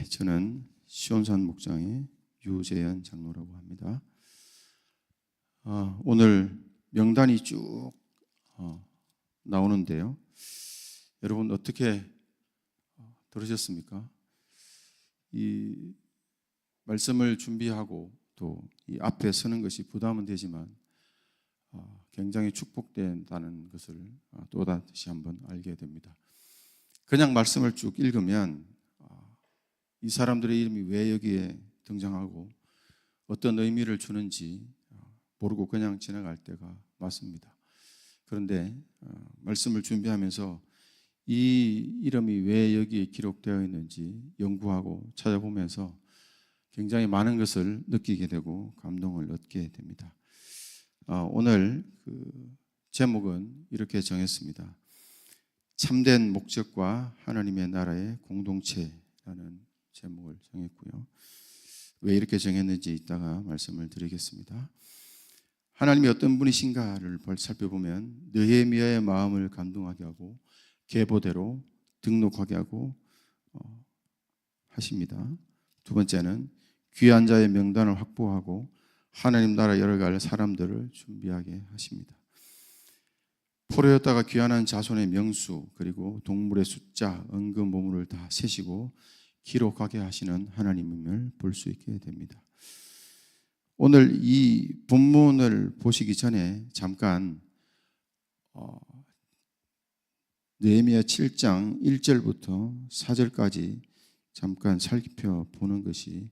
저는 시온산 목장의 유재현 장로라고 합니다. 오늘 명단이 쭉 나오는데요. 여러분 어떻게 들으셨습니까? 이 말씀을 준비하고 또 이 앞에 서는 것이 부담은 되지만 굉장히 축복된다는 것을 또다시 한번 알게 됩니다. 그냥 말씀을 쭉 읽으면 이 사람들의 이름이 왜 여기에 등장하고 어떤 의미를 주는지 모르고 그냥 지나갈 때가 많습니다. 그런데 말씀을 준비하면서 이 이름이 왜 여기에 기록되어 있는지 연구하고 찾아보면서 굉장히 많은 것을 느끼게 되고 감동을 얻게 됩니다. 오늘 제목은 이렇게 정했습니다. 참된 목적과 하나님의 나라의 공동체라는 제목을 정했고요. 왜 이렇게 정했는지 이따가 말씀을 드리겠습니다. 하나님이 어떤 분이신가를 살펴보면 느헤미야의 마음을 감동하게 하고 계보대로 등록하게 하고 하십니다. 두 번째는 귀한 자의 명단을 확보하고 하나님 나라 열어갈 사람들을 준비하게 하십니다. 포로였다가 귀환한 자손의 명수 그리고 동물의 숫자, 은금 보물을 다 세시고 기록하게 하시는 하나님을 볼 수 있게 됩니다. 오늘 이 본문을 보시기 전에 잠깐 느헤미야 7장 1절부터 4절까지 잠깐 살펴보는 것이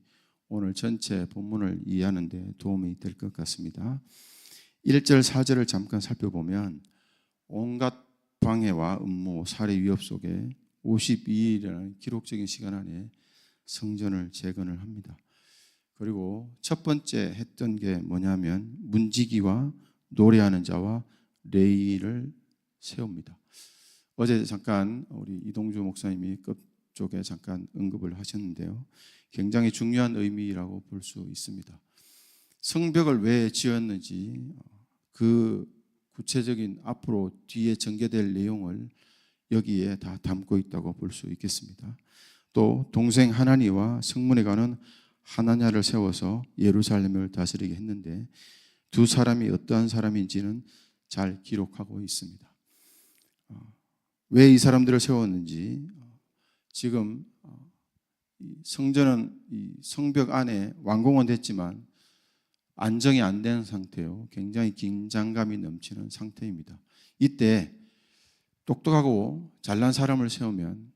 오늘 전체 본문을 이해하는 데 도움이 될 것 같습니다. 1절 4절을 잠깐 살펴보면 온갖 방해와 음모, 살해 위협 속에 52일이라는 기록적인 시간 안에 성전을 재건을 합니다. 그리고 첫 번째 했던 게 뭐냐면 문지기와 노래하는 자와 레위를 세웁니다. 어제 잠깐 우리 이동주 목사님이 끝쪽에 잠깐 언급을 하셨는데요. 굉장히 중요한 의미라고 볼 수 있습니다. 성벽을 왜 지었는지 그 구체적인 앞으로 뒤에 전개될 내용을 여기에 다 담고 있다고 볼 수 있겠습니다. 또 동생 하나니와 성문에 가는 하나냐를 세워서 예루살렘을 다스리게 했는데 두 사람이 어떠한 사람인지는 잘 기록하고 있습니다. 왜 이 사람들을 세웠는지, 지금 성전은 이 성벽 안에 완공은 됐지만 안정이 안 된 상태요. 굉장히 긴장감이 넘치는 상태입니다. 이때 똑똑하고 잘난 사람을 세우면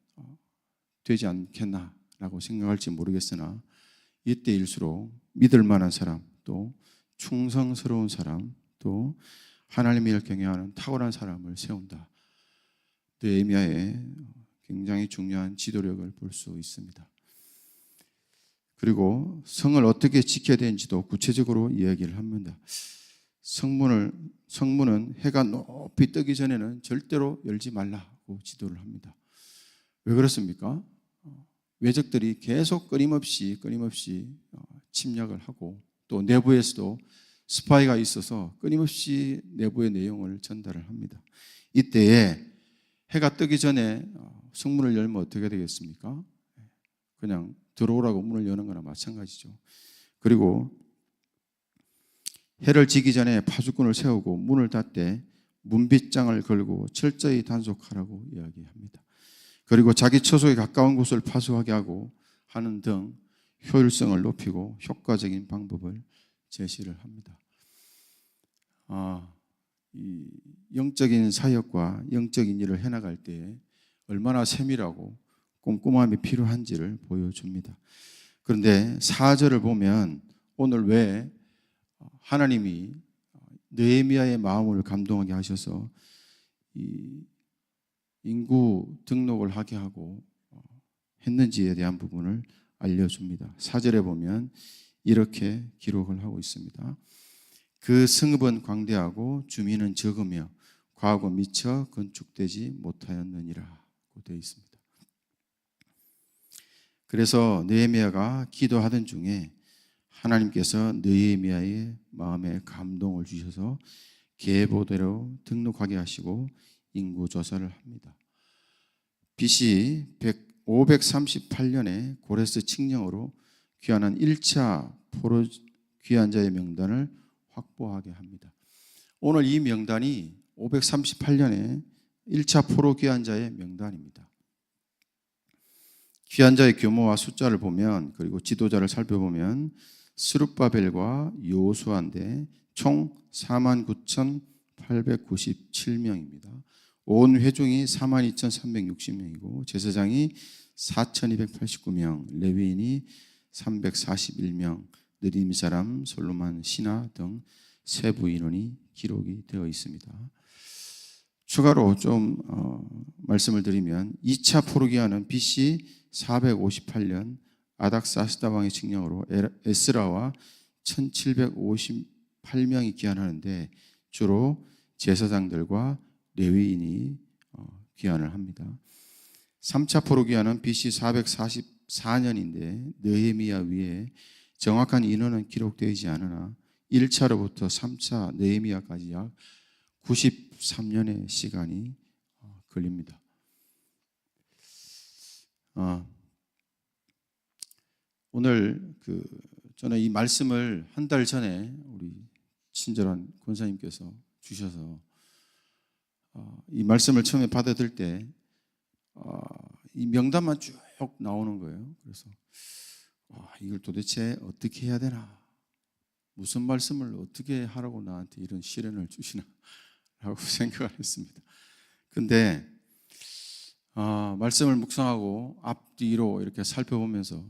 되지 않겠나라고 생각할지 모르겠으나 이때일수록 믿을 만한 사람, 또 충성스러운 사람, 또 하나님을 경외하는 탁월한 사람을 세운다. 느헤미야의 굉장히 중요한 지도력을 볼 수 있습니다. 그리고 성을 어떻게 지켜야 되는지도 구체적으로 이야기를 합니다. 성문은 해가 높이 뜨기 전에는 절대로 열지 말라고 지도를 합니다. 왜 그렇습니까? 외적들이 계속 끊임없이 침략을 하고 또 내부에서도 스파이가 있어서 끊임없이 내부의 내용을 전달을 합니다. 이때에 해가 뜨기 전에 성문을 열면 어떻게 되겠습니까? 그냥 들어오라고 문을 여는 거나 마찬가지죠. 그리고 해를 지기 전에 파수꾼을 세우고 문을 닫되 문빗장을 걸고 철저히 단속하라고 이야기합니다. 그리고 자기 처소에 가까운 곳을 파수하게 하고 하는 등 효율성을 높이고 효과적인 방법을 제시를 합니다. 이 영적인 사역과 영적인 일을 해나갈 때 얼마나 세밀하고 꼼꼼함이 필요한지를 보여줍니다. 그런데 4절을 보면 오늘 왜 하나님이 느헤미야의 마음을 감동하게 하셔서 이 인구 등록을 하게 하고 했는지에 대한 부분을 알려줍니다. 4절에 보면 이렇게 기록을 하고 있습니다. 그 성읍은 광대하고 주민은 적으며 과거 미처 건축되지 못하였느니라고 되어 있습니다. 그래서 느헤미야가 기도하던 중에 하나님께서 느헤미야의 마음에 감동을 주셔서 계보대로 등록하게 하시고 인구 조사를 합니다. BC 538년에 고레스 칙령으로 귀환한 1차 포로 귀환자의 명단을 확보하게 합니다. 오늘 이 명단이 538년에 1차 포로 귀환자의 명단입니다. 귀환자의 규모와 숫자를 보면, 그리고 지도자를 살펴보면 스룹바벨과 여호수아인데 총 49,897명입니다. 온 회중이 42,360명이고 제사장이 4,289명, 레위인이 341명, 느림 사람, 솔로몬 신하 등 세부 인원이 기록이 되어 있습니다. 추가로 좀 말씀을 드리면 2차 포로기환은 BC 458년 아닥사스다 왕의 칙령으로 에스라와 1758명이 귀환하는데 주로 제사장들과 레위인이 귀환을 합니다. 3차 포로 귀환은 BC 444년인데 느헤미야 위에 정확한 인원은 기록되지 않으나 1차로부터 3차 느헤미야까지 약 93년의 시간이 걸립니다. 오늘 저는 이 말씀을 한 달 전에 우리 친절한 권사님께서 주셔서 이 말씀을 처음에 받아들 때 이 명단만 쭉 나오는 거예요. 그래서 이걸 도대체 어떻게 해야 되나, 무슨 말씀을 어떻게 하라고 나한테 이런 시련을 주시나 라고 생각을 했습니다. 근데 말씀을 묵상하고 앞뒤로 이렇게 살펴보면서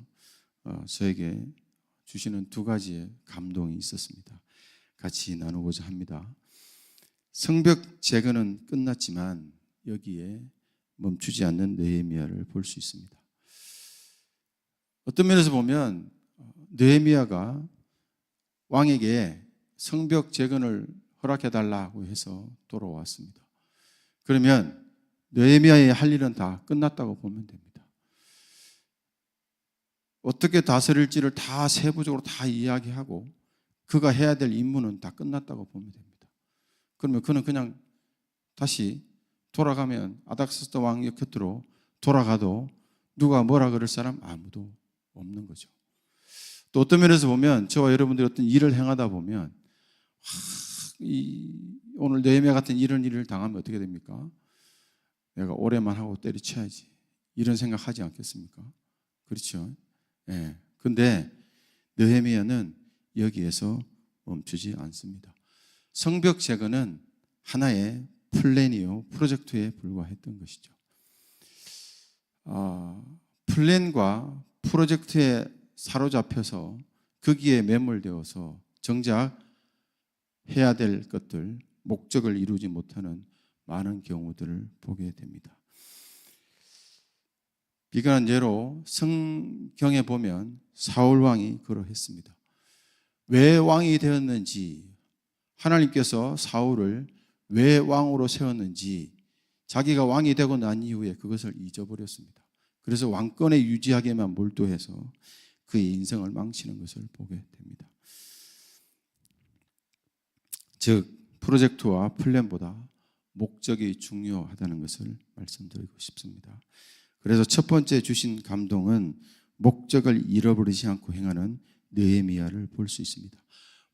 저에게 주시는 두 가지의 감동이 있었습니다. 같이 나누고자 합니다. 성벽 재건은 끝났지만 여기에 멈추지 않는 느헤미야를 볼 수 있습니다. 어떤 면에서 보면 느헤미야가 왕에게 성벽 재건을 허락해달라고 해서 돌아왔습니다. 그러면 느헤미야의 할 일은 다 끝났다고 보면 됩니다. 어떻게 다스릴지를 다 세부적으로 다 이야기하고 그가 해야 될 임무는 다 끝났다고 보면 됩니다. 그러면 그는 그냥 다시 돌아가면 아닥사스다 왕의 곁으로 돌아가도 누가 뭐라 그럴 사람 아무도 없는 거죠. 또 어떤 면에서 보면 저와 여러분들이 어떤 일을 행하다 보면 오늘 느헤미야 같은 이런 일을 당하면 어떻게 됩니까? 내가 오래만 하고 때려쳐야지, 이런 생각하지 않겠습니까? 그렇죠? 예. 근데 느헤미야는 여기에서 멈추지 않습니다. 성벽 재건은 하나의 플랜이요, 프로젝트에 불과했던 것이죠. 플랜과 프로젝트에 사로잡혀서 거기에 매몰되어서 정작 해야 될 것들, 목적을 이루지 못하는 많은 경우들을 보게 됩니다. 비관한 예로 성경에 보면 사울 왕이 그러했습니다. 왜 왕이 되었는지, 하나님께서 사울을 왜 왕으로 세웠는지 자기가 왕이 되고 난 이후에 그것을 잊어버렸습니다. 그래서 왕권에 유지하게만 몰두해서 그의 인생을 망치는 것을 보게 됩니다. 즉 프로젝트와 플랜보다 목적이 중요하다는 것을 말씀드리고 싶습니다. 그래서 첫 번째 주신 감동은 목적을 잃어버리지 않고 행하는 느헤미야를 볼 수 있습니다.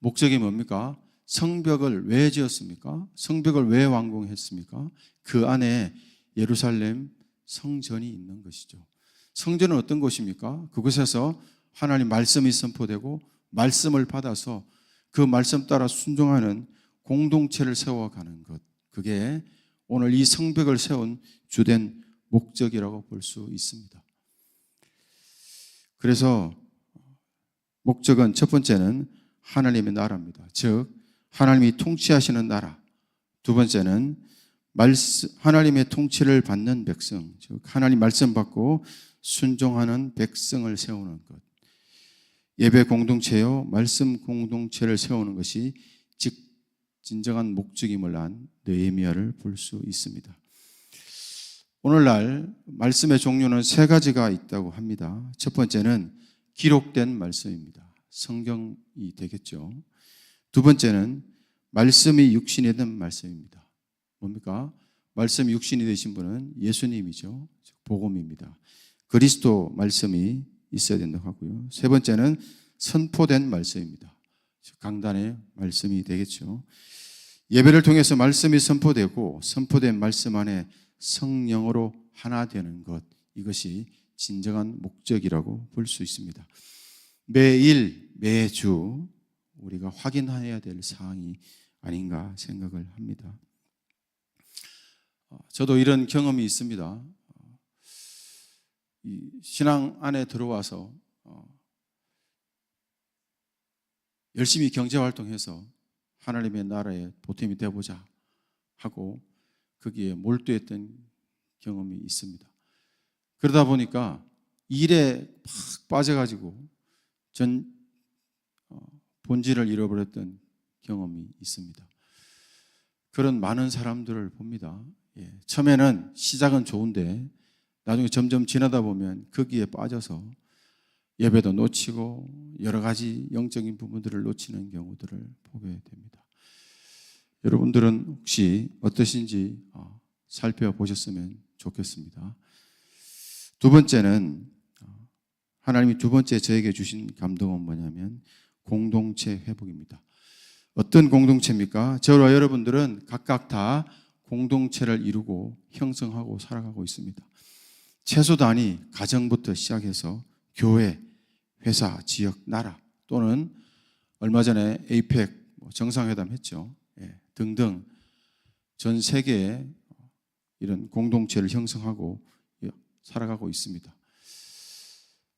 목적이 뭡니까? 성벽을 왜 지었습니까? 성벽을 왜 완공했습니까? 그 안에 예루살렘 성전이 있는 것이죠. 성전은 어떤 곳입니까? 그곳에서 하나님 말씀이 선포되고 말씀을 받아서 그 말씀 따라 순종하는 공동체를 세워가는 것, 그게 오늘 이 성벽을 세운 주된 목적이라고 볼 수 있습니다. 그래서 목적은 첫 번째는 하나님의 나라입니다. 즉 하나님이 통치하시는 나라. 두 번째는 하나님의 통치를 받는 백성, 즉 하나님 말씀 받고 순종하는 백성을 세우는 것. 예배 공동체요, 말씀 공동체를 세우는 것이 즉 진정한 목적임을 안 느헤미야를 볼 수 있습니다. 오늘날 말씀의 종류는 세 가지가 있다고 합니다. 첫 번째는 기록된 말씀입니다. 성경이 되겠죠. 두 번째는 말씀이 육신이 된 말씀입니다. 뭡니까? 말씀이 육신이 되신 분은 예수님이죠. 복음입니다. 그리스도 말씀이 있어야 된다고 하고요. 세 번째는 선포된 말씀입니다. 강단의 말씀이 되겠죠. 예배를 통해서 말씀이 선포되고 선포된 말씀 안에 성령으로 하나 되는 것, 이것이 진정한 목적이라고 볼 수 있습니다. 매일 매주 우리가 확인해야 될 사항이 아닌가 생각을 합니다. 저도 이런 경험이 있습니다. 이 신앙 안에 들어와서 열심히 경제활동해서 하나님의 나라에 보탬이 되보자 하고 거기에 몰두했던 경험이 있습니다. 그러다 보니까 일에 팍 빠져가지고 전 본질을 잃어버렸던 경험이 있습니다. 그런 많은 사람들을 봅니다. 처음에는 시작은 좋은데 나중에 점점 지나다 보면 거기에 빠져서 예배도 놓치고 여러 가지 영적인 부분들을 놓치는 경우들을 보게 됩니다. 여러분들은 혹시 어떠신지 살펴보셨으면 좋겠습니다. 두 번째는 하나님이 두 번째 저에게 주신 감동은 뭐냐면 공동체 회복입니다. 어떤 공동체입니까? 저와 여러분들은 각각 다 공동체를 이루고 형성하고 살아가고 있습니다. 최소 단위 가정부터 시작해서 교회, 회사, 지역, 나라 또는 얼마 전에 에이펙 정상회담 했죠. 등등 전 세계에 이런 공동체를 형성하고 살아가고 있습니다.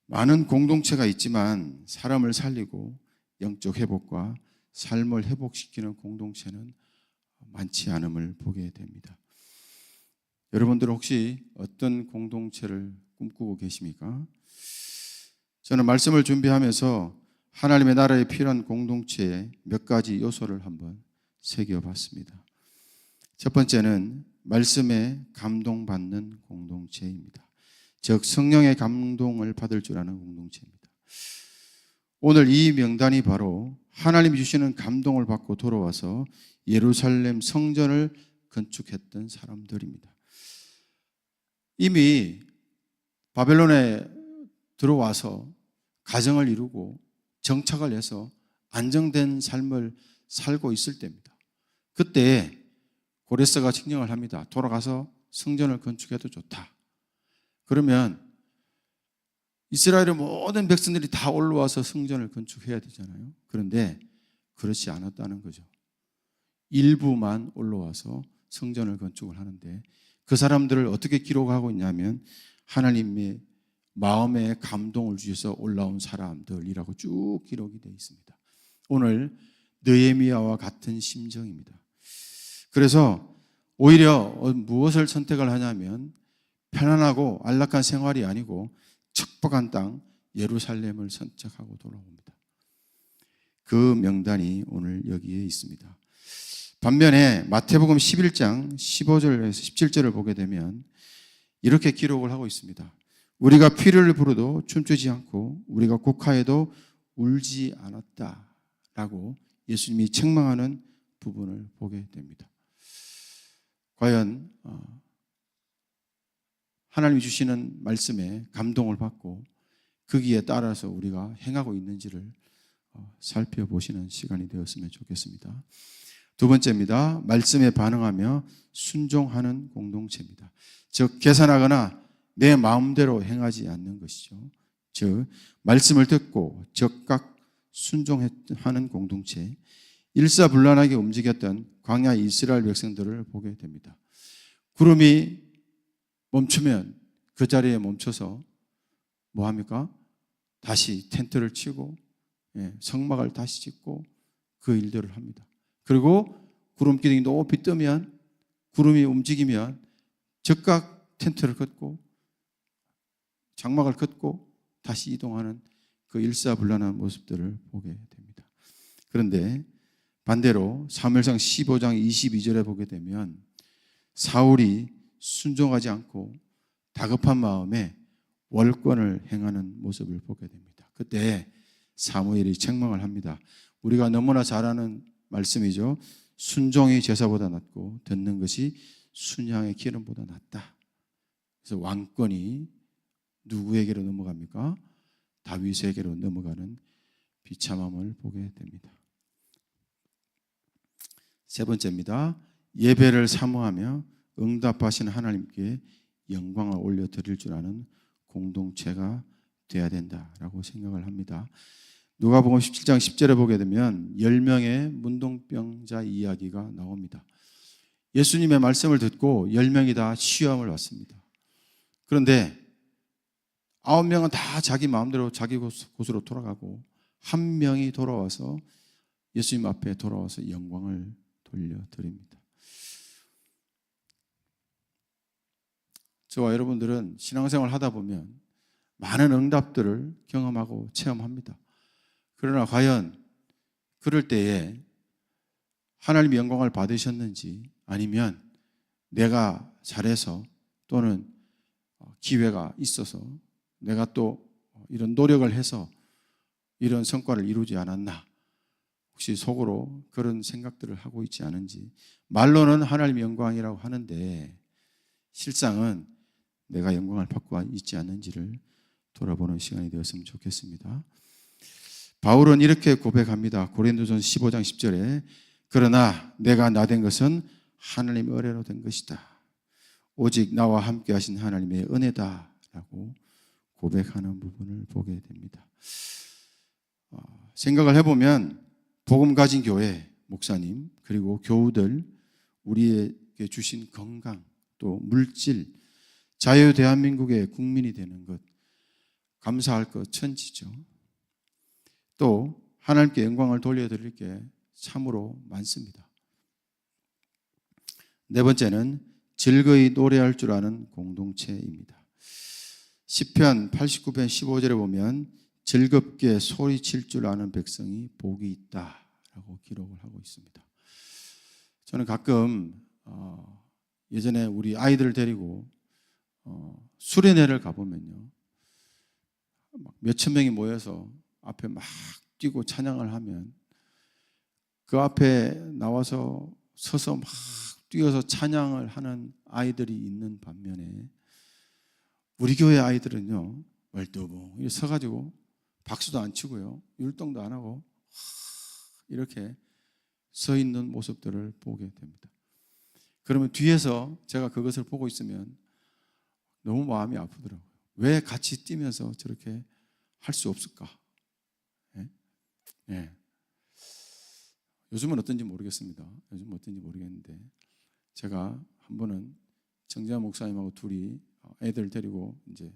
많은 공동체가 있지만 사람을 살리고 영적 회복과 삶을 회복시키는 공동체는 많지 않음을 보게 됩니다. 여러분들 혹시 어떤 공동체를 꿈꾸고 계십니까? 저는 말씀을 준비하면서 하나님의 나라에 필요한 공동체의 몇 가지 요소를 한번 새겨봤습니다. 첫 번째는 말씀에 감동받는 공동체입니다. 즉 성령의 감동을 받을 줄 아는 공동체입니다. 오늘 이 명단이 바로 하나님이 주시는 감동을 받고 돌아와서 예루살렘 성전을 건축했던 사람들입니다. 이미 바벨론에 들어와서 가정을 이루고 정착을 해서 안정된 삶을 살고 있을 때입니다. 그때 고레스가 칙령을 합니다. 돌아가서 성전을 건축해도 좋다. 그러면 이스라엘의 모든 백성들이 다 올라와서 성전을 건축해야 되잖아요. 그런데 그렇지 않았다는 거죠. 일부만 올라와서 성전을 건축을 하는데 그 사람들을 어떻게 기록하고 있냐면 하나님의 마음에 감동을 주셔서 올라온 사람들이라고 쭉 기록이 되어 있습니다. 오늘 느헤미야와 같은 심정입니다. 그래서 오히려 무엇을 선택을 하냐면 편안하고 안락한 생활이 아니고 척박한 땅 예루살렘을 선택하고 돌아옵니다. 그 명단이 오늘 여기에 있습니다. 반면에 마태복음 11장 15절에서 17절을 보게 되면 이렇게 기록을 하고 있습니다. 우리가 피를 부르도 춤추지 않고 우리가 곡하여도 울지 않았다라고 예수님이 책망하는 부분을 보게 됩니다. 과연 하나님이 주시는 말씀에 감동을 받고 거기에 따라서 우리가 행하고 있는지를 살펴보시는 시간이 되었으면 좋겠습니다. 두 번째입니다. 말씀에 반응하며 순종하는 공동체입니다. 즉 계산하거나 내 마음대로 행하지 않는 것이죠. 즉 말씀을 듣고 즉각 순종하는 공동체, 일사불란하게 움직였던 광야 이스라엘 백성들을 보게 됩니다. 구름이 멈추면 그 자리에 멈춰서 뭐 합니까? 다시 텐트를 치고 성막을 다시 짓고 그 일들을 합니다. 그리고 구름 기둥이 높이 뜨면 구름이 움직이면 즉각 텐트를 걷고 장막을 걷고 다시 이동하는 그 일사불란한 모습들을 보게 됩니다. 그런데 반대로 사무엘상 15장 22절에 보게 되면 사울이 순종하지 않고 다급한 마음에 월권을 행하는 모습을 보게 됩니다. 그때 사무엘이 책망을 합니다. 우리가 너무나 잘 아는 말씀이죠. 순종이 제사보다 낫고 듣는 것이 순양의 기름보다 낫다. 그래서 왕권이 누구에게로 넘어갑니까? 다윗에게로 넘어가는 비참함을 보게 됩니다. 세 번째입니다. 예배를 사모하며 응답하신 하나님께 영광을 올려드릴 줄 아는 공동체가 되어야 된다라고 생각을 합니다. 누가복음 17장 10절에 보게 되면 10명의 문둥병자 이야기가 나옵니다. 예수님의 말씀을 듣고 10명이 다 시험을 받습니다. 그런데 9명은 다 자기 마음대로 자기 곳으로 돌아가고 한 명이 돌아와서 예수님 앞에 돌아와서 영광을 돌려드립니다. 저와 여러분들은 신앙생활을 하다 보면 많은 응답들을 경험하고 체험합니다. 그러나 과연 그럴 때에 하나님의 영광을 받으셨는지 아니면 내가 잘해서 또는 기회가 있어서 내가 또 이런 노력을 해서 이런 성과를 이루지 않았나, 혹시 속으로 그런 생각들을 하고 있지 않은지. 말로는 하나님의 영광이라고 하는데 실상은 내가 영광을 받고 있지 않는지를 돌아보는 시간이 되었으면 좋겠습니다. 바울은 이렇게 고백합니다. 고린도전서 15장 10절에 그러나 내가 나된 것은 하나님의 은혜로 된 것이다. 오직 나와 함께 하신 하나님의 은혜다 라고 고백하는 부분을 보게 됩니다. 생각을 해보면 복음 가진 교회, 목사님, 그리고 교우들, 우리에게 주신 건강, 또 물질, 자유 대한민국의 국민이 되는 것, 감사할 것 천지죠. 또 하나님께 영광을 돌려드릴 게 참으로 많습니다. 네 번째는 즐거이 노래할 줄 아는 공동체입니다. 시편 89편 15절에 보면 즐겁게 소리칠 줄 아는 백성이 복이 있다라고 기록을 하고 있습니다. 저는 가끔 예전에 우리 아이들을 데리고 수련회를 가보면요, 몇천 명이 모여서 앞에 막 뛰고 찬양을 하면 그 앞에 나와서 서서 막 뛰어서 찬양을 하는 아이들이 있는 반면에 우리 교회 아이들은요, 멀뚱히 서가지고 박수도 안 치고요, 율동도 안 하고 이렇게 서 있는 모습들을 보게 됩니다. 그러면 뒤에서 제가 그것을 보고 있으면 너무 마음이 아프더라고요. 왜 같이 뛰면서 저렇게 할 수 없을까? 예? 예. 요즘은 어떤지 모르겠습니다. 요즘 어떤지 모르겠는데 제가 한 번은 정재환 목사님하고 둘이 애들 데리고 이제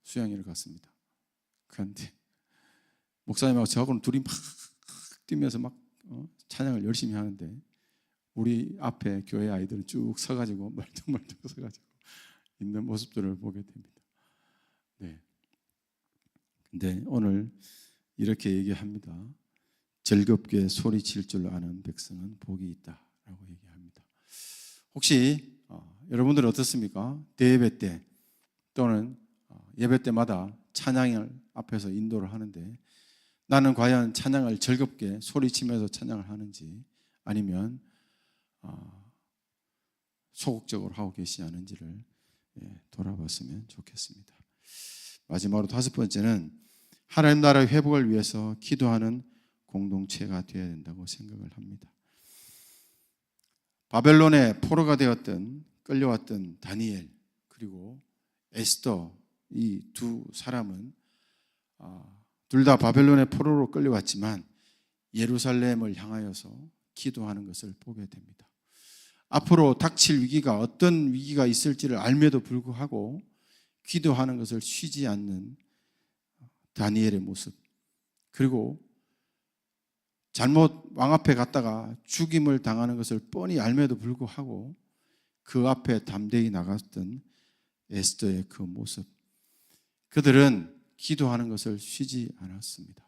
수양회를 갔습니다. 그런데 목사님하고 저하고는 둘이 막 뛰면서 막 찬양을 열심히 하는데 우리 앞에 교회 아이들은 쭉 서가지고 멀뚱멀뚱 서가지고 있는 모습들을 보게 됩니다. 네. 근데 오늘 이렇게 얘기합니다. 즐겁게 소리칠 줄 아는 백성은 복이 있다라고 얘기합니다. 혹시 여러분들은 어떻습니까? 대예배 때 또는 예배 때마다 찬양을 앞에서 인도를 하는데 나는 과연 찬양을 즐겁게 소리치면서 찬양을 하는지 아니면 소극적으로 하고 계시지 않은지를 돌아봤으면 좋겠습니다. 마지막으로 다섯 번째는 하나님 나라의 회복을 위해서 기도하는 공동체가 되어야 된다고 생각을 합니다. 바벨론의 포로가 되었던 끌려왔던 다니엘 그리고 에스더, 이 두 사람은 둘 다 바벨론의 포로로 끌려왔지만 예루살렘을 향하여서 기도하는 것을 보게 됩니다. 앞으로 닥칠 위기가 어떤 위기가 있을지를 알매도 불구하고 기도하는 것을 쉬지 않는 다니엘의 모습, 그리고 잘못 왕 앞에 갔다가 죽임을 당하는 것을 뻔히 알매도 불구하고 그 앞에 담대히 나갔던 에스더의 그 모습, 그들은 기도하는 것을 쉬지 않았습니다.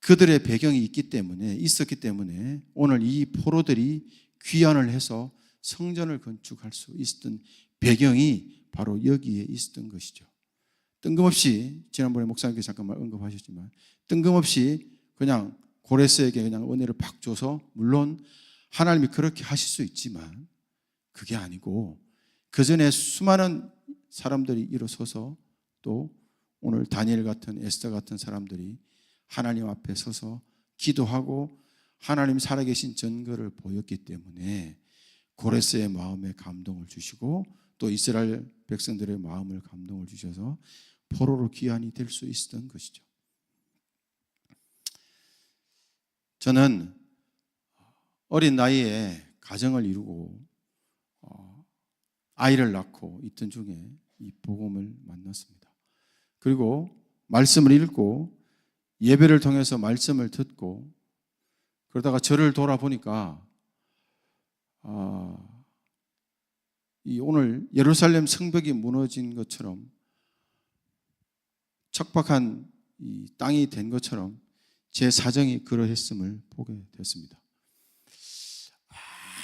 그들의 배경이 있었기 때문에 오늘 이 포로들이 귀환을 해서 성전을 건축할 수 있었던 배경이 바로 여기에 있었던 것이죠. 뜬금없이 지난번에 목사님께서 잠깐만 언급하셨지만 뜬금없이 그냥 고레스에게 그냥 은혜를 팍 줘서, 물론 하나님이 그렇게 하실 수 있지만 그게 아니고 그 전에 수많은 사람들이 일어서서 또 오늘 다니엘 같은 에스더 같은 사람들이 하나님 앞에 서서 기도하고 하나님 살아계신 증거를 보였기 때문에 고레스의 마음에 감동을 주시고 또 이스라엘 백성들의 마음을 감동을 주셔서 포로로 귀환이 될 수 있었던 것이죠. 저는 어린 나이에 가정을 이루고 아이를 낳고 있던 중에 이 복음을 만났습니다. 그리고 말씀을 읽고 예배를 통해서 말씀을 듣고 그러다가 저를 돌아보니까 이 오늘 예루살렘 성벽이 무너진 것처럼 척박한 이 땅이 된 것처럼 제 사정이 그러했음을 보게 됐습니다.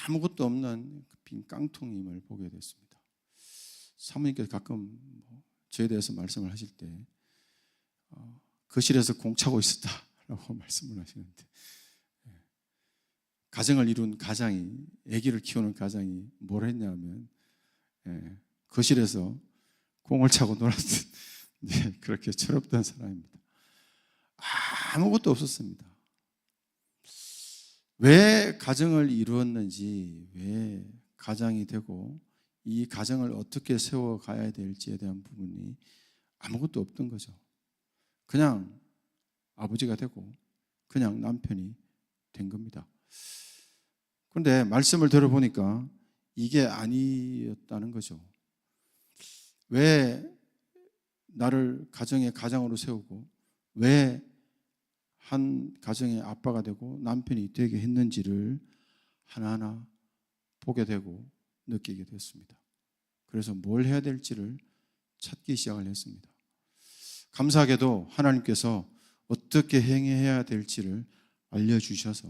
아무것도 없는 빈 깡통임을 보게 됐습니다. 사모님께서 가끔 저에 대해서 말씀을 하실 때 거실에서 공 차고 있었다라고 말씀을 하시는데, 가정을 이룬 가장이, 아기를 키우는 가장이 뭘 했냐면 거실에서 공을 차고 놀았던 그렇게 철없던 사람입니다. 아무것도 없었습니다. 왜 가정을 이루었는지, 왜 가장이 되고 이 가정을 어떻게 세워가야 될지에 대한 부분이 아무것도 없던 거죠. 그냥 아버지가 되고 그냥 남편이 된 겁니다. 그런데 말씀을 들어보니까 이게 아니었다는 거죠. 왜 나를 가정의 가장으로 세우고 왜 한 가정의 아빠가 되고 남편이 되게 했는지를 하나하나 보게 되고 느끼게 됐습니다. 그래서 뭘 해야 될지를 찾기 시작을 했습니다. 감사하게도 하나님께서 어떻게 행해야 될지를 알려주셔서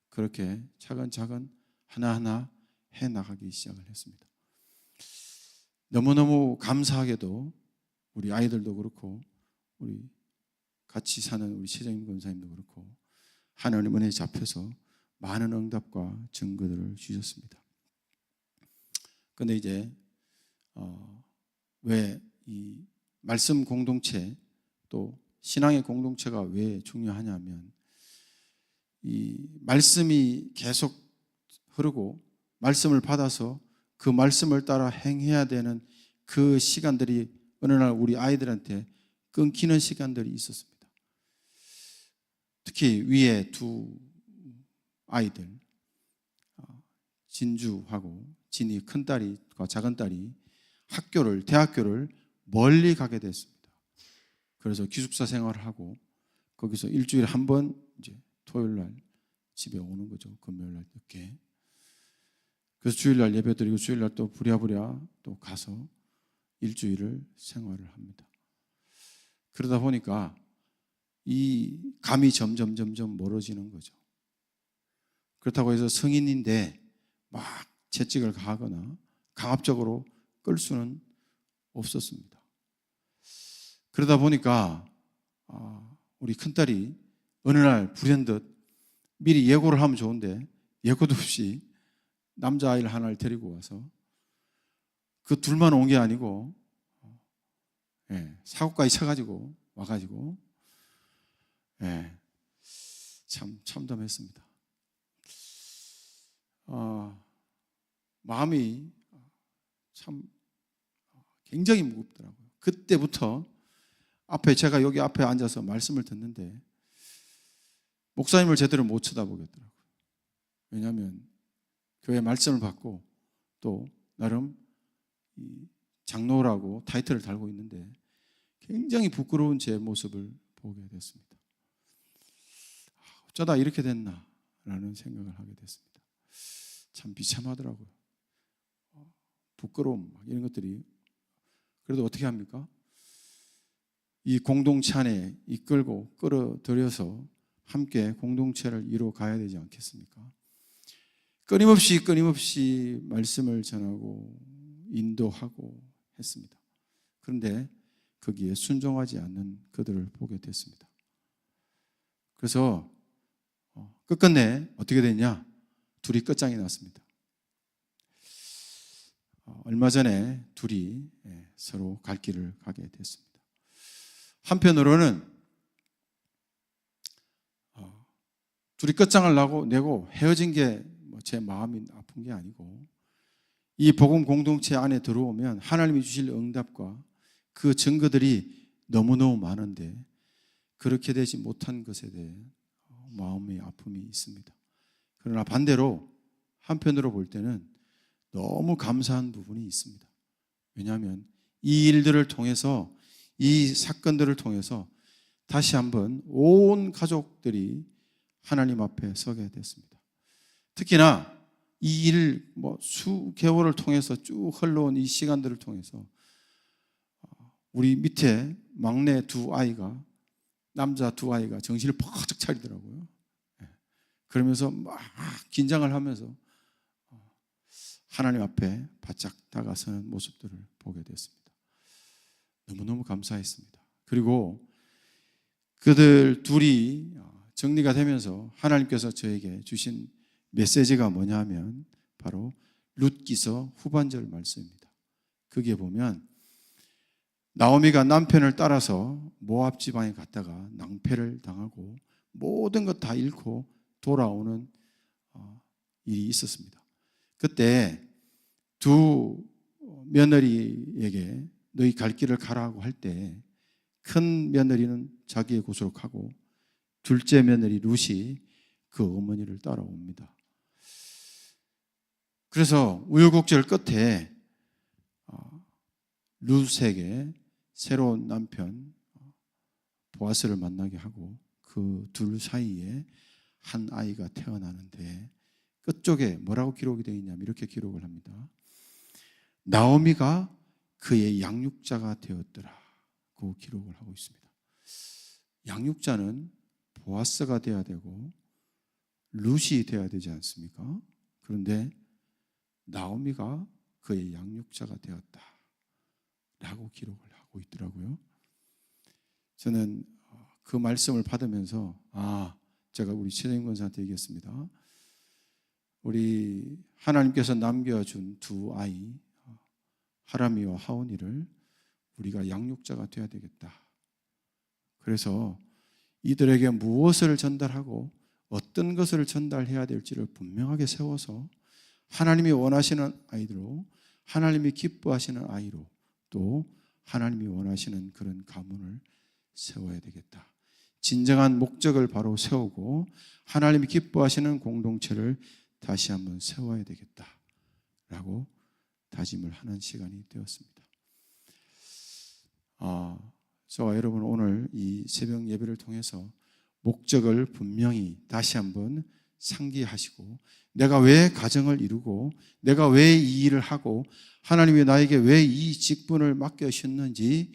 그렇게 차근차근 하나하나 해나가기 시작을 했습니다. 너무너무 감사하게도 우리 아이들도 그렇고 우리 같이 사는 우리 최정임 권사님도 그렇고 하나님 은혜에 잡혀서 많은 응답과 증거들을 주셨습니다. 그런데 이제 왜 이 말씀 공동체 또 신앙의 공동체가 왜 중요하냐면 이 말씀이 계속 흐르고 말씀을 받아서 그 말씀을 따라 행해야 되는 그 시간들이 어느 날 우리 아이들한테 끊기는 시간들이 있었습니다. 특히 위에 두 아이들, 진주하고 진이 큰딸과 작은딸이 대학교를 멀리 가게 됐습니다. 그래서 기숙사 생활을 하고 거기서 일주일에 한 번 이제 토요일 날 집에 오는 거죠. 금요일 날 늦게. 그래서 주일 날 예배 드리고 주일 날 또 부랴부랴 또 가서 일주일을 생활을 합니다. 그러다 보니까 이 감이 점점 멀어지는 거죠. 그렇다고 해서 성인인데 막 채찍을 가하거나 강압적으로 끌 수는 없었습니다. 그러다 보니까 우리 큰딸이 어느 날 불현듯 미리 예고를 하면 좋은데 예고도 없이 남자아이를 하나를 데리고 와서 그 둘만 온 게 아니고 사고까지 쳐가지고 와가지고 참 참담했습니다. 마음이 참 굉장히 무겁더라고요. 그때부터 제가 여기 앞에 앉아서 말씀을 듣는데 목사님을 제대로 못 쳐다보겠더라고요. 왜냐하면 교회 말씀을 받고 또 나름 장로라고 타이틀을 달고 있는데 굉장히 부끄러운 제 모습을 보게 됐습니다. 어쩌다 이렇게 됐나라는 생각을 하게 됐습니다. 참 비참하더라고요. 부끄러움 이런 것들이. 그래도 어떻게 합니까? 이 공동체 안에 이끌고 끌어들여서 함께 공동체를 이루어 가야 되지 않겠습니까? 끊임없이 말씀을 전하고 인도하고 했습니다. 그런데 거기에 순종하지 않는 그들을 보게 됐습니다. 그래서 끝끝내 어떻게 됐냐? 둘이 끝장이 났습니다. 얼마 전에 둘이 서로 갈 길을 가게 됐습니다. 한편으로는 둘이 끝장을 내고 헤어진 게 제 마음이 아픈 게 아니고, 이 복음 공동체 안에 들어오면 하나님이 주실 응답과 그 증거들이 너무너무 많은데 그렇게 되지 못한 것에 대해 마음의 아픔이 있습니다. 그러나 반대로 한편으로 볼 때는 너무 감사한 부분이 있습니다. 왜냐하면 이 일들을 통해서, 이 사건들을 통해서 다시 한번 온 가족들이 하나님 앞에 서게 됐습니다. 특히나 이 일 수개월을 통해서 쭉 흘러온 이 시간들을 통해서 우리 밑에 막내 두 아이가, 남자 두 아이가 정신을 퍽 차리더라고요. 그러면서 막 긴장을 하면서 하나님 앞에 바짝 다가서는 모습들을 보게 됐습니다. 너무너무 감사했습니다. 그리고 그들 둘이 정리가 되면서 하나님께서 저에게 주신 메시지가 뭐냐 하면 바로 룻기서 후반절 말씀입니다. 거기에 보면 나오미가 남편을 따라서 모압 지방에 갔다가 낭패를 당하고 모든 것 다 잃고 돌아오는 일이 있었습니다. 그때 두 며느리에게 너희 갈 길을 가라고 할 때 큰 며느리는 자기의 곳으로 가고 둘째 며느리 룻이 그 어머니를 따라옵니다. 그래서 우여곡절 끝에 룻에게 새로운 남편 보아스를 만나게 하고 그 둘 사이에 한 아이가 태어나는데 끝쪽에 뭐라고 기록이 되어 있냐면 이렇게 기록을 합니다. 나오미가 그의 양육자가 되었더라고 기록을 하고 있습니다. 양육자는 보아스가 되어야 되고 룻이 되어야 되지 않습니까? 그런데 나오미가 그의 양육자가 되었다 라고 기록을 하고 있더라고요. 저는 그 말씀을 받으면서 제가 우리 최정인 권사한테 얘기했습니다. 우리 하나님께서 남겨준 두 아이 하람이와 하온이를 우리가 양육자가 되어야 되겠다. 그래서 이들에게 무엇을 전달하고 어떤 것을 전달해야 될지를 분명하게 세워서 하나님이 원하시는 아이로, 하나님이 기뻐하시는 아이로, 또 하나님이 원하시는 그런 가문을 세워야 되겠다. 진정한 목적을 바로 세우고 하나님이 기뻐하시는 공동체를 다시 한번 세워야 되겠다라고 다짐을 하는 시간이 되었습니다. 저와 여러분 오늘 이 새벽 예배를 통해서 목적을 분명히 다시 한번 상기하시고, 내가 왜 가정을 이루고 내가 왜 이 일을 하고 하나님이 나에게 왜 이 직분을 맡겨주셨는지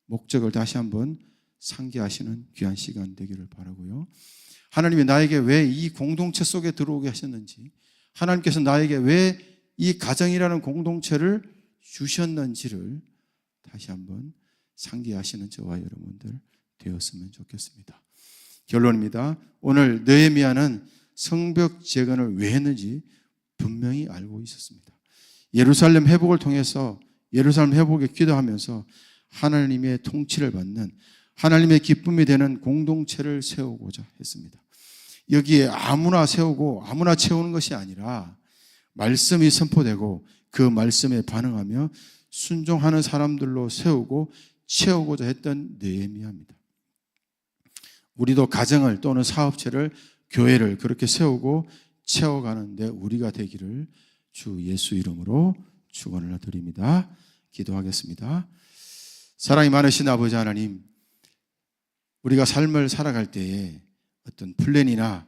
목적을 다시 한번 상기하시는 귀한 시간 되기를 바라고요. 하나님이 나에게 왜 이 공동체 속에 들어오게 하셨는지, 하나님께서 나에게 왜 이 가정이라는 공동체를 주셨는지를 다시 한번 상기하시는 저와 여러분들 되었으면 좋겠습니다. 결론입니다. 오늘 느헤미야는 성벽 재건을 왜 했는지 분명히 알고 있었습니다. 예루살렘 회복을 통해서 예루살렘 회복에 기도하면서 하나님의 통치를 받는, 하나님의 기쁨이 되는 공동체를 세우고자 했습니다. 여기에 아무나 세우고 아무나 채우는 것이 아니라 말씀이 선포되고 그 말씀에 반응하며 순종하는 사람들로 세우고 채우고자 했던 느헤미야입니다. 우리도 가정을 또는 사업체를, 교회를 그렇게 세우고 채워가는데 우리가 되기를 주 예수 이름으로 축원을 드립니다. 기도하겠습니다. 사랑이 많으신 아버지 하나님, 우리가 삶을 살아갈 때에 어떤 플랜이나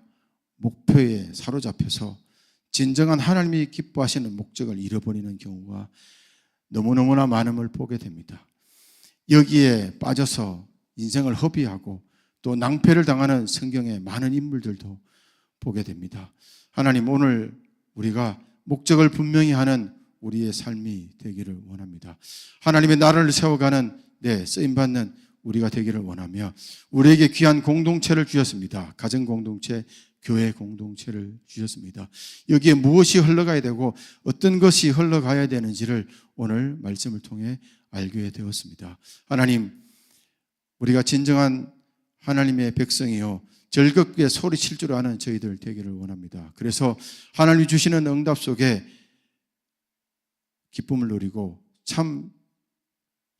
목표에 사로잡혀서 진정한 하나님이 기뻐하시는 목적을 잃어버리는 경우가 너무너무나 많음을 보게 됩니다. 여기에 빠져서 인생을 허비하고 또 낭패를 당하는 성경의 많은 인물들도 보게 됩니다. 하나님, 오늘 우리가 목적을 분명히 하는 우리의 삶이 되기를 원합니다. 하나님의 나라를 세워가는 쓰임받는 우리가 되기를 원하며, 우리에게 귀한 공동체를 주셨습니다. 가정공동체, 교회 공동체를 주셨습니다. 여기에 무엇이 흘러가야 되고 어떤 것이 흘러가야 되는지를 오늘 말씀을 통해 알게 되었습니다. 하나님, 우리가 진정한 하나님의 백성이요 즐겁게 소리칠 줄 아는 저희들 되기를 원합니다. 그래서 하나님이 주시는 응답 속에 기쁨을 누리고 참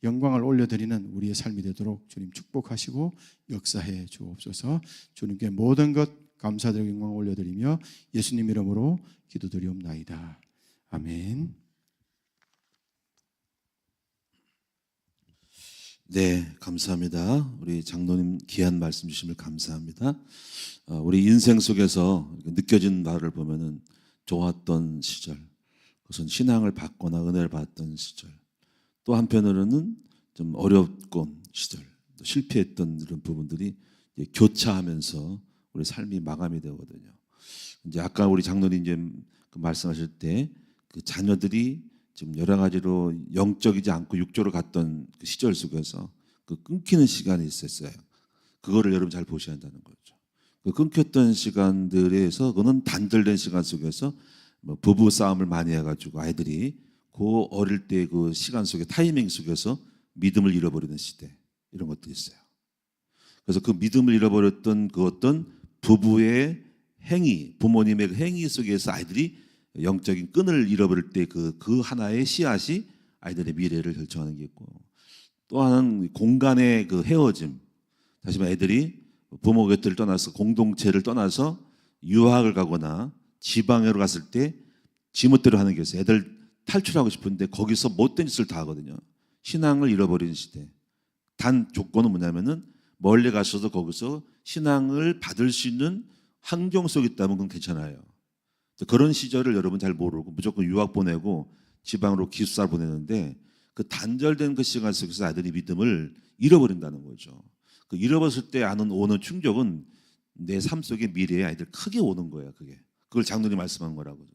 영광을 올려드리는 우리의 삶이 되도록 주님 축복하시고 역사해 주옵소서. 주님께 모든 것 감사드리고 영광을 올려드리며 예수님 이름으로 기도드리옵나이다. 아멘. 네, 감사합니다. 우리 장로님 귀한 말씀 주심을 감사합니다. 우리 인생 속에서 느껴진 바를 보면은 좋았던 시절, 그것은 신앙을 받거나 은혜를 받았던 시절, 또 한편으로는 좀 어렵건 시절, 또 실패했던 이런 부분들이 교차하면서 우리 삶이 마감이 되거든요. 이제 아까 우리 장로님 이제 그 말씀하실 때 그 자녀들이 지금 여러 가지로 영적이지 않고 육적으로 갔던 그 시절 속에서 그 끊기는 시간이 있었어요. 그거를 여러분 잘 보셔야 한다는 거죠. 그 끊겼던 시간들에서 그거는 단절된 시간 속에서 뭐 부부 싸움을 많이 해가지고 아이들이 그 어릴 때 그 시간 속에 타이밍 속에서 믿음을 잃어버리는 시대, 이런 것도 있어요. 그래서 그 믿음을 잃어버렸던 그 어떤 부부의 행위, 부모님의 그 행위 속에서 아이들이 영적인 끈을 잃어버릴 때 그 하나의 씨앗이 아이들의 미래를 결정하는 게 있고, 또 하나는 공간의 그 헤어짐, 다시 말해 애들이 부모 곁을 떠나서 공동체를 떠나서 유학을 가거나 지방으로 갔을 때 지멋대로 하는 게 있어요. 애들 탈출하고 싶은데 거기서 못된 짓을 다 하거든요. 신앙을 잃어버리는 시대. 단 조건은 뭐냐면은 멀리 가셔도 거기서 신앙을 받을 수 있는 환경 속에 있다면 그건 괜찮아요. 그런 시절을 여러분 잘 모르고 무조건 유학 보내고 지방으로 기숙사 보내는데 그 단절된 그 시간 속에서 아이들이 믿음을 잃어버린다는 거죠. 그 잃어버렸을 때 오는 충격은 내 삶 속에 미래에 아이들 크게 오는 거예요. 그걸 장로님 말씀한 거라고.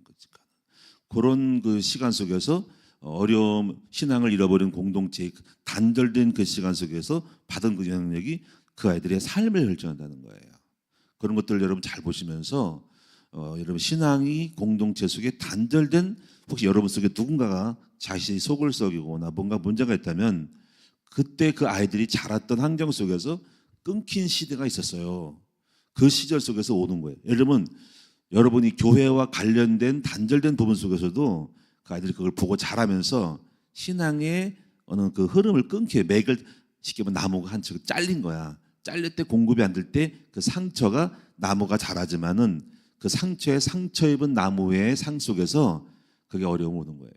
그런 그 시간 속에서 어려움, 신앙을 잃어버린 공동체의 단절된 그 시간 속에서 받은 그 영향력이 그 아이들의 삶을 결정한다는 거예요. 그런 것들 여러분 잘 보시면서 여러분 신앙이 공동체 속에 단절된, 혹시 여러분 속에 누군가가 자신이 속을 썩이거나 뭔가 문제가 있다면 그때 그 아이들이 자랐던 환경 속에서 끊긴 시대가 있었어요. 그 시절 속에서 오는 거예요. 예를 들면 여러분이 교회와 관련된 단절된 부분 속에서도 그 아이들이 그걸 보고 자라면서 신앙의 어느 그 흐름을 끊게, 맥을 쉽게 말하면 나무가 한 척 잘린 거야. 잘릴 때 공급이 안 될 때 그 상처가, 나무가 자라지만은 그 상처 입은 나무의 상 속에서 그게 어려움이 오는 거예요.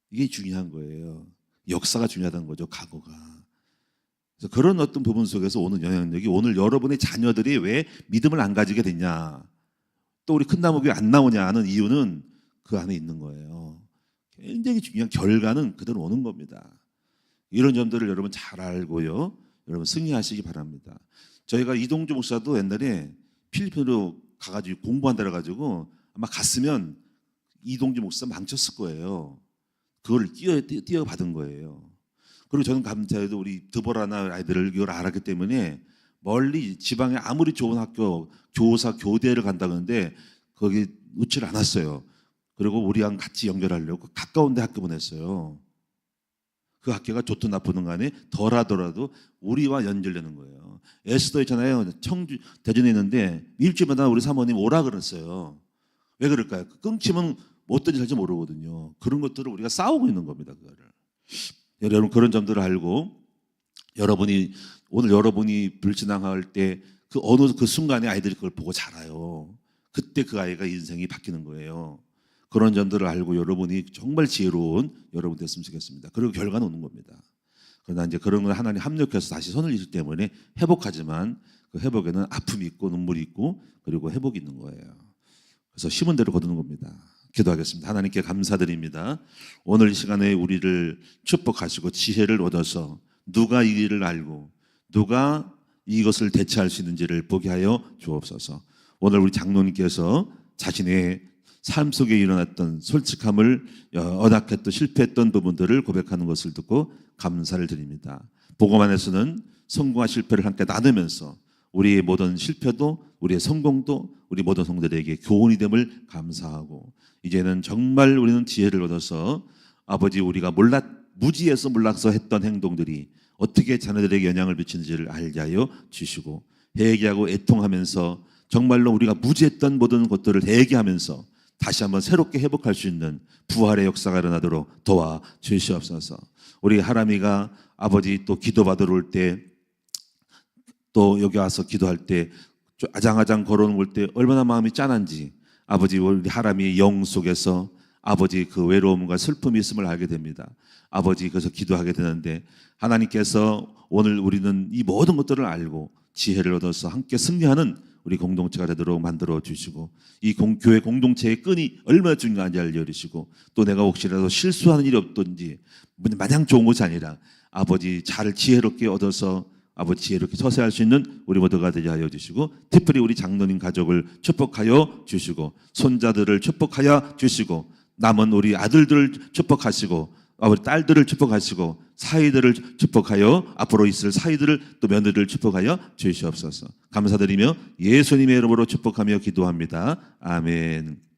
이게 중요한 거예요. 역사가 중요하다는 거죠, 과거가. 그래서 그런 어떤 부분 속에서 오는 영향력이 오늘 여러분의 자녀들이 왜 믿음을 안 가지게 됐냐, 또 우리 큰 나무 교회 안 나오냐 하는 이유는 그 안에 있는 거예요. 굉장히 중요한 결과는 그대로 오는 겁니다. 이런 점들을 여러분 잘 알고요, 여러분 승리하시기 바랍니다. 저희가 이동주 목사도 옛날에 필리핀으로 가가지고 공부한다 그래가지고 아마 갔으면 이동주 목사 망쳤을 거예요. 그걸 뛰어받은 거예요. 그리고 저는 감사해도 우리 드보라나 아이들을 이걸 알았기 때문에 멀리 지방에 아무리 좋은 학교, 교사, 교대를 간다는데 거기 놓지를 않았어요. 그리고 우리랑 같이 연결하려고 가까운 데 학교 보냈어요. 그 학교가 좋든 나쁘든 간에 덜 하더라도 우리와 연결되는 거예요. 에스더 있잖아요. 청주, 대전에 있는데 일주일마다 우리 사모님 오라 그랬어요. 왜 그럴까요? 끊기면 어떤지 할지 모르거든요. 그런 것들을 우리가 싸우고 있는 겁니다. 그거를. 여러분 그런 점들을 알고 오늘 여러분이 불신앙할 때 그 어느 그 순간에 아이들이 그걸 보고 자라요. 그때 그 아이가 인생이 바뀌는 거예요. 그런 점들을 알고 여러분이 정말 지혜로운 여러분 됐으면 좋겠습니다. 그리고 결과는 오는 겁니다. 그러나 이제 그런 걸 하나님 합력해서 다시 선을 이기 때문에 회복하지만 그 회복에는 아픔이 있고 눈물이 있고 그리고 회복이 있는 거예요. 그래서 심은 대로 거두는 겁니다. 기도하겠습니다. 하나님께 감사드립니다. 오늘 이 시간에 우리를 축복하시고 지혜를 얻어서 누가 이 일을 알고 누가 이것을 대처할 수 있는지를 보게 하여 주옵소서. 오늘 우리 장로님께서 자신의 삶 속에 일어났던 솔직함을 어닥했던 실패했던 부분들을 고백하는 것을 듣고 감사를 드립니다. 복음 안에서는 성공과 실패를 함께 나누면서 우리의 모든 실패도 우리의 성공도 우리 모든 성도들에게 교훈이 됨을 감사하고 이제는 정말 우리는 지혜를 얻어서 아버지 우리가 무지에서 몰라서 했던 행동들이 어떻게 자녀들에게 영향을 미치는지를 알게 하여 주시고 회개하고 애통하면서 정말로 우리가 무지했던 모든 것들을 회개하면서 다시 한번 새롭게 회복할 수 있는 부활의 역사가 일어나도록 도와 주시옵소서. 우리 하람이가 아버지 또 기도받으러 올 때 또 여기 와서 기도할 때 아장아장 걸어올 때 얼마나 마음이 짠한지 아버지 우리 하람이의 영 속에서 아버지 그 외로움과 슬픔이 있음을 알게 됩니다. 아버지 그래서 기도하게 되는데 하나님께서 오늘 우리는 이 모든 것들을 알고 지혜를 얻어서 함께 승리하는 우리 공동체가 되도록 만들어 주시고 이 교회 공동체의 끈이 얼마나 중요한지 알려주시고 또 내가 혹시라도 실수하는 일이 없던지 마냥 좋은 것이 아니라 아버지 잘 지혜롭게 얻어서 아버지 지혜롭게 서세할 수 있는 우리 모두가 되게 하여 주시고 특별히 우리 장로님 가족을 축복하여 주시고 손자들을 축복하여 주시고 남은 우리 아들들을 축복하시고 아버지 딸들을 축복하시고 사위들을 축복하여 앞으로 있을 사위들을 또 며느리를 축복하여 주시옵소서. 감사드리며 예수님의 이름으로 축복하며 기도합니다. 아멘.